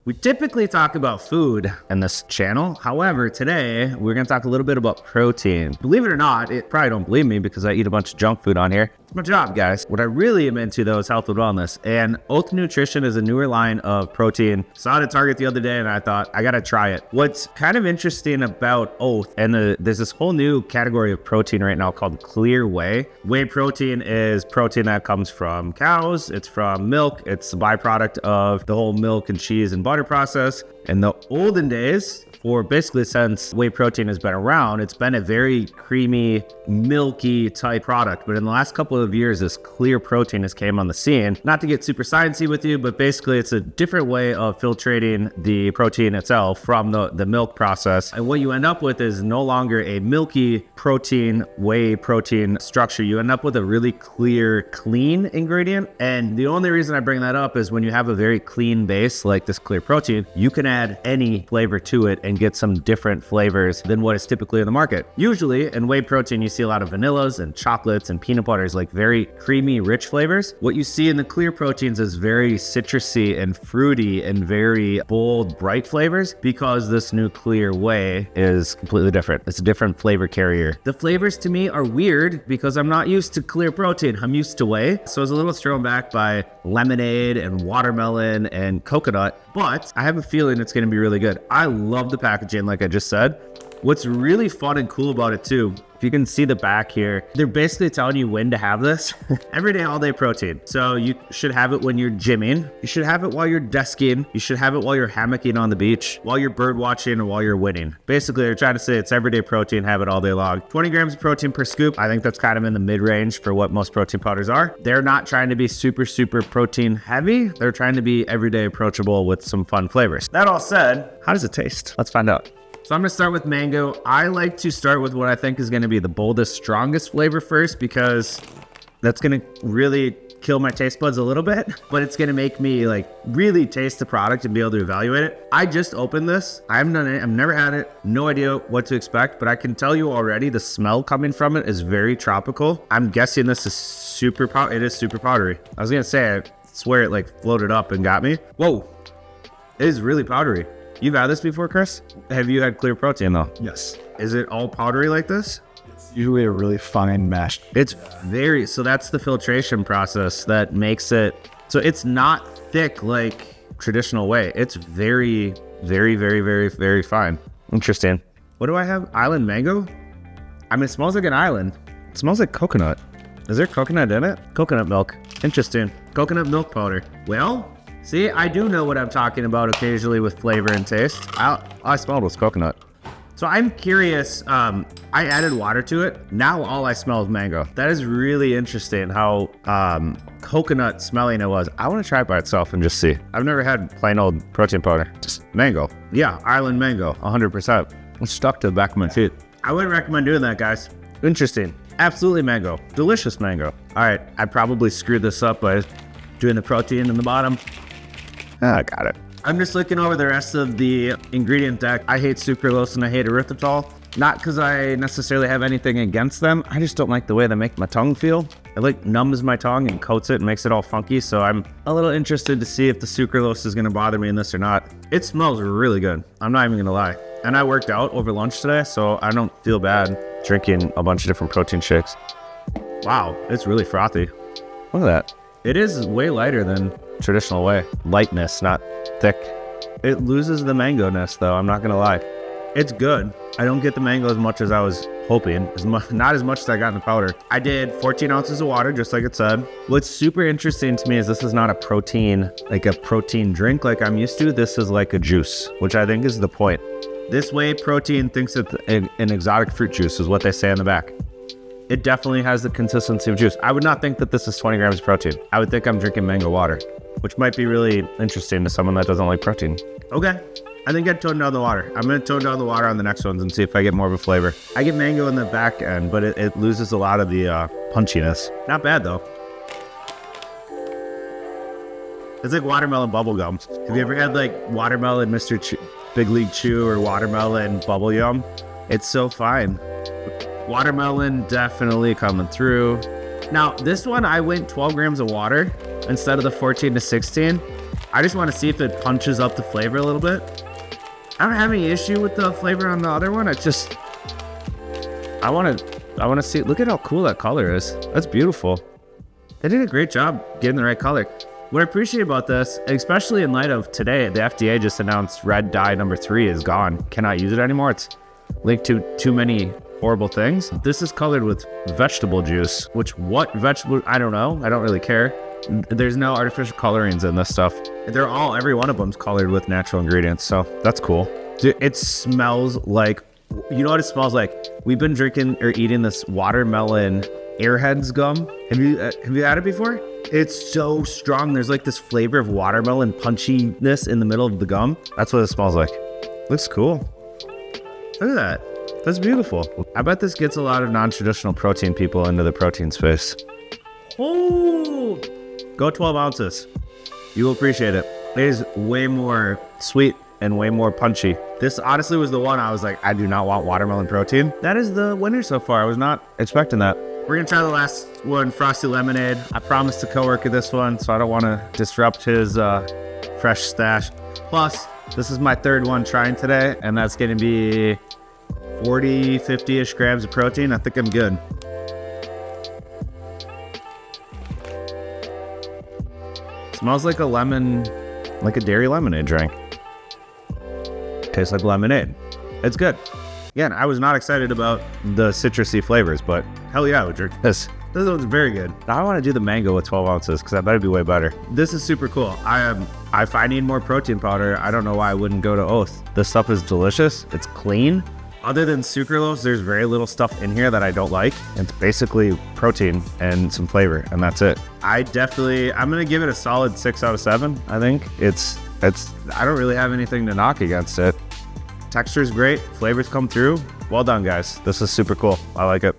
We typically talk about food in this channel. However, today we're going to talk a little bit about protein. Believe it or not, it probably don't believe me because I eat a bunch of junk food on here. It's my job, guys. What I really am into though is health and wellness, and Oath Nutrition is a newer line of protein. Saw it at Target the other day and I thought I got to try it. What's kind of interesting about Oath, and there's this whole new category of protein right now called clear whey. Whey protein is protein that comes from cows. It's from milk. It's a byproduct of the whole milk and cheese and butter process. In the olden days, or basically since whey protein has been around, it's been a very creamy, milky type product. But in the last couple of years, this clear protein has came on the scene. Not to get super sciencey with you, but basically it's a different way of filtrating the protein itself from the milk process. And what you end up with is no longer a milky protein, whey protein structure. You end up with a really clear, clean ingredient. And the only reason I bring that up is when you have a very clean base like this clear protein, you can add any flavor to it and get some different flavors than what is typically in the market. Usually in whey protein, you see a lot of vanillas and chocolates and peanut butters, like very creamy, rich flavors. What you see in the clear proteins is very citrusy and fruity and very bold, bright flavors, because this new clear whey is completely different. It's a different flavor carrier. The flavors to me are weird because I'm not used to clear protein. I'm used to whey. So I was a little thrown back by lemonade and watermelon and coconut, but I have a feeling it's going to be really good. I love the packaging, like I just said. What's really fun and cool about it too, if you can see the back here, they're basically telling you when to have this. Every day, all day protein. So you should have it when you're gymming. You should have it while you're desking. You should have it while you're hammocking on the beach, while you're bird watching, or while you're winning. Basically, they're trying to say it's everyday protein, have it all day long. 20 grams of protein per scoop. I think that's kind of in the mid-range for what most protein powders are. They're not trying to be super, super protein heavy. They're trying to be everyday approachable with some fun flavors. That all said, how does it taste? Let's find out. So I'm gonna start with mango. I like to start with what I think is gonna be the boldest, strongest flavor first, because that's gonna really kill my taste buds a little bit, but it's gonna make me like really taste the product and be able to evaluate it. I just opened this. I haven't done it. I've never had it. No idea what to expect, but I can tell you already the smell coming from it is very tropical. I'm guessing this is super powdery. It is super powdery. I was gonna say, I swear it like floated up and got me. Whoa, it is really powdery. You've had this before, Chris? Have you had clear protein though? Yes. Is it all powdery like this? It's usually a really fine mesh. It's very, so that's the filtration process that makes it, so it's not thick like traditional whey. It's very, very, very, very, very fine. Interesting. What do I have? Island mango? I mean, it smells like an island. It smells like coconut. Is there coconut in it? Coconut milk. Interesting. Coconut milk powder. Well, see, I do know what I'm talking about occasionally with flavor and taste. I smelled was coconut. So I'm curious, I added water to it. Now all I smell is mango. That is really interesting how coconut smelling it was. I want to try it by itself and just see. I've never had plain old protein powder. Just mango. Yeah, island mango, 100%. It's stuck to the back of my teeth. I wouldn't recommend doing that, guys. Interesting. Absolutely mango. Delicious mango. All right, I probably screwed this up by doing the protein in the bottom. I got it. I'm just looking over the rest of the ingredient deck. I hate sucralose and I hate erythritol. Not because I necessarily have anything against them. I just don't like the way they make my tongue feel. It like numbs my tongue and coats it and makes it all funky. So I'm a little interested to see if the sucralose is gonna bother me in this or not. It smells really good. I'm not even gonna lie. And I worked out over lunch today, so I don't feel bad drinking a bunch of different protein shakes. Wow, it's really frothy. Look at that. It is way lighter than traditional whey. Lightness, not thick. It loses the mango-ness though, I'm not gonna lie. It's good. I don't get the mango as much as I was hoping. Not as much as I got in the powder. I did 14 ounces of water, just like it said. What's super interesting to me is this is not a protein, like a protein drink like I'm used to. This is like a juice, which I think is the point. This whey protein thinks it's an exotic fruit juice is what they say on the back. It definitely has the consistency of juice. I would not think that this is 20 grams of protein. I would think I'm drinking mango water, which might be really interesting to someone that doesn't like protein. Okay, I think I'd tone down the water. I'm gonna tone down the water on the next ones and see if I get more of a flavor. I get mango in the back end, but it loses a lot of the punchiness. Not bad though. It's like watermelon bubble gum. Have you ever had like watermelon Big League Chew or watermelon bubble gum? It's so fine. Watermelon definitely coming through. Now this one I went 12 grams of water instead of the 14 to 16. I just want to see if it punches up the flavor a little bit. I don't have any issue with the flavor on the other one. It's just, I want to see. Look at how cool that color is. That's beautiful. They did a great job getting the right color. What I appreciate about this, especially in light of today, the FDA just announced red dye number 3 is gone. Cannot use it anymore. It's linked to too many horrible things. This is colored with vegetable juice, which what vegetable? I don't know. I don't really care. There's no artificial colorings in this stuff. Every one of them's colored with natural ingredients. So that's cool. Dude, it smells like, you know what it smells like? We've been drinking or eating this watermelon Airheads gum. Have you had it before? It's so strong. There's like this flavor of watermelon punchiness in the middle of the gum. That's what it smells like. Looks cool. Look at that. That's beautiful. I bet this gets a lot of non-traditional protein people into the protein space. Oh, go 12 ounces. You will appreciate it. It is way more sweet and way more punchy. This honestly was the one I was like, I do not want watermelon protein. That is the winner so far. I was not expecting that. We're gonna try the last one, Frosty Lemonade. I promised a coworker this one, so I don't wanna disrupt his fresh stash. Plus, this is my third one trying today, and that's gonna be 40, 50-ish grams of protein. I think I'm good. Smells like a lemon, like a dairy lemonade drink. Tastes like lemonade. It's good. Again, I was not excited about the citrusy flavors, but hell yeah, I would drink this. This one's very good. Now I want to do the mango with 12 ounces because I bet it'd be way better. This is super cool. If I need more protein powder, I don't know why I wouldn't go to Oath. This stuff is delicious. It's clean. Other than sucralose, there's very little stuff in here that I don't like. It's basically protein and some flavor, and that's it. I'm gonna give it a solid 6 out of 7. I think I don't really have anything to knock against it. Texture's great, flavors come through. Well done, guys. This is super cool. I like it.